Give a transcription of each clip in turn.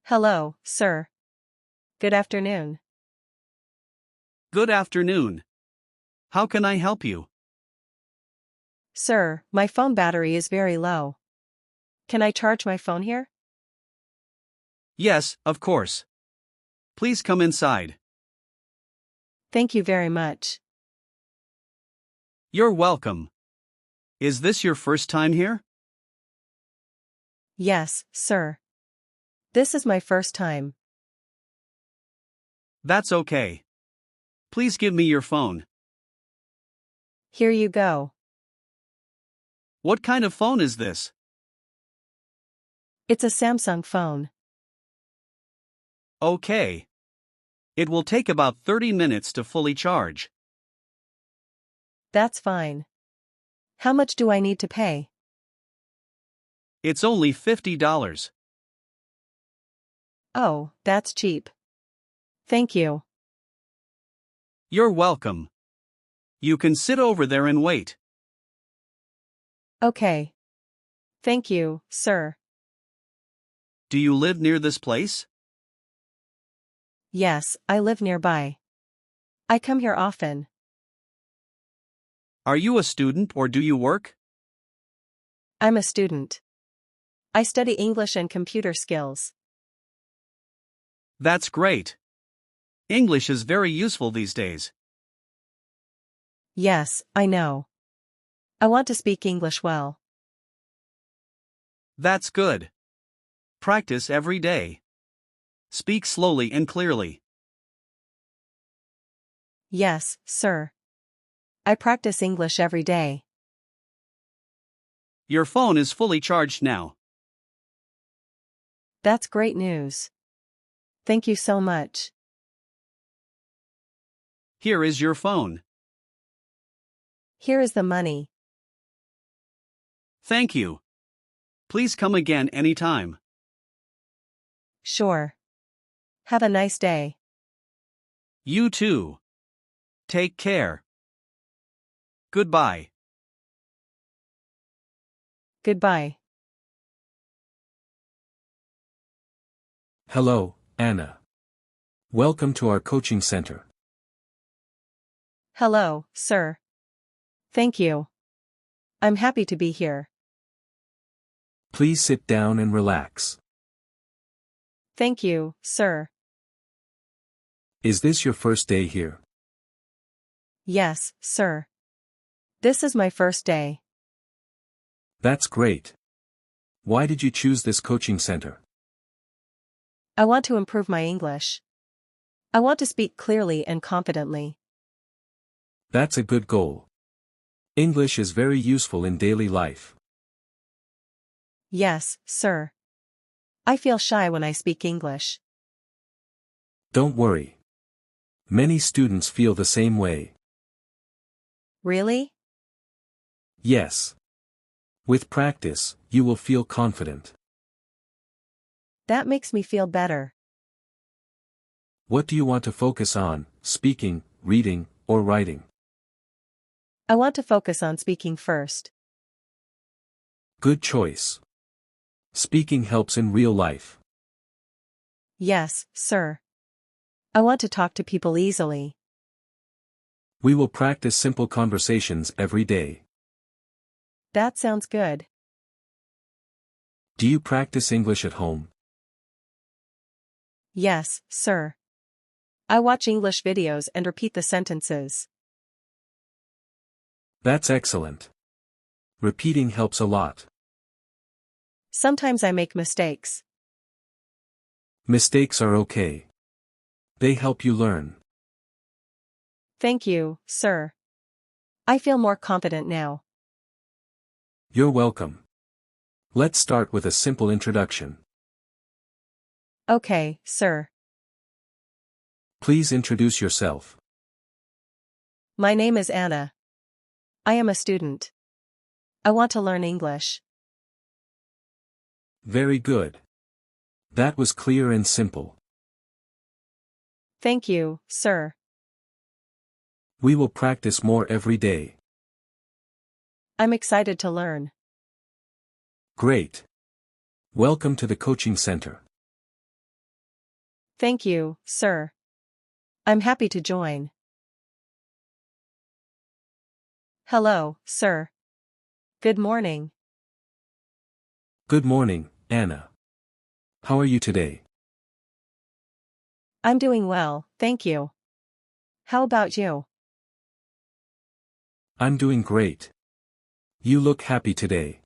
Hello, sir. Good afternoon. Good afternoon. How can I help you? Sir, my phone battery is very low. Can I charge my phone here? Yes, of course. Please come inside. Thank you very much. You're welcome. Is this your first time here? Yes, sir. This is my first time. That's okay. Please give me your phone. Here you go. What kind of phone is this? It's a Samsung phone. Okay. It will take about 30 minutes to fully charge. That's fine. How much do I need to pay? It's only $50. Oh, that's cheap. Thank you. You're welcome. You can sit over there and wait. Okay. Thank you, sir. Do you live near this place? Yes, I live nearby. I come here often. Are you a student or do you work? I'm a student. I study English and computer skills. That's great. English is very useful these days. Yes, I know. I want to speak English well. That's good. Practice every day. Speak slowly and clearly. Yes, sir. I practice English every day. Your phone is fully charged now. That's great news. Thank you so much. Here is your phone. Here is the money. Thank you. Please come again anytime. Sure. Have a nice day. You too. Take care. Goodbye. Goodbye. Hello, Anna. Welcome to our coaching center. Hello, sir. Thank you. I'm happy to be here. Please sit down and relax. Thank you, sir. Is this your first day here? Yes, sir. This is my first day. That's great. Why did you choose this coaching center? I want to improve my English. I want to speak clearly and confidently. That's a good goal. English is very useful in daily life. Yes, sir. I feel shy when I speak English. Don't worry. Many students feel the same way. Really? Yes. With practice, you will feel confident. That makes me feel better. What do you want to focus on, speaking, reading, or writing? I want to focus on speaking first. Good choice. Speaking helps in real life. Yes, sir. I want to talk to people easily. We will practice simple conversations every day. That sounds good. Do you practice English at home? Yes, sir. I watch English videos and repeat the sentences. That's excellent. Repeating helps a lot. Sometimes I make mistakes. Mistakes are okay. They help you learn. Thank you, sir. I feel more confident now. You're welcome. Let's start with a simple introduction. Okay, sir. Please introduce yourself. My name is Anna. I am a student. I want to learn English. Very good. That was clear and simple. Thank you, sir. We will practice more every day. I'm excited to learn. Great. Welcome to the coaching center. Thank you, sir. I'm happy to join. Hello, sir. Good morning. Good morning, Anna. How are you today? I'm doing well, thank you. How about you? I'm doing great. You look happy today.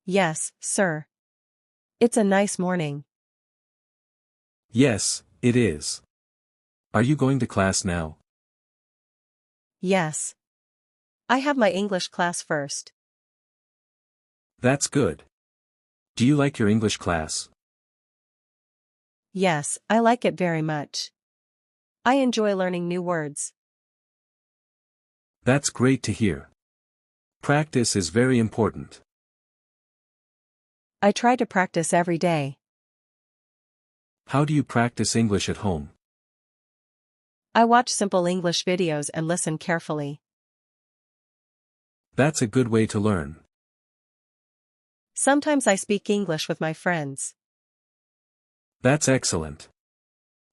Yes, sir. It's a nice morning. Yes, it is. Are you going to class now? Yes. I have my English class first. That's good. Do you like your English class? Yes, I like it very much. I enjoy learning new words. That's great to hear. Practice is very important. I try to practice every day. How do you practice English at home? I watch simple English videos and listen carefully. That's a good way to learn. Sometimes I speak English with my friends. That's excellent.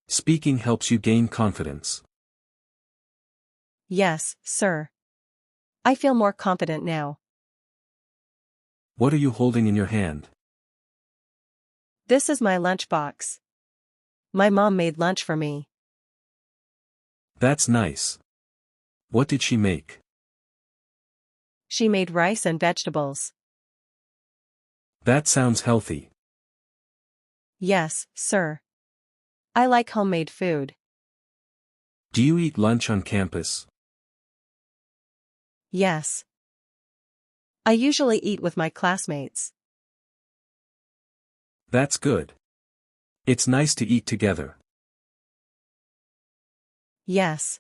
Speaking helps you gain confidence. Yes, sir. I feel more confident now. What are you holding in your hand? This is my lunchbox. My mom made lunch for me. That's nice. What did she make? She made rice and vegetables. That sounds healthy. Yes, sir. I like homemade food. Do you eat lunch on campus? Yes. I usually eat with my classmates. That's good. It's nice to eat together. Yes.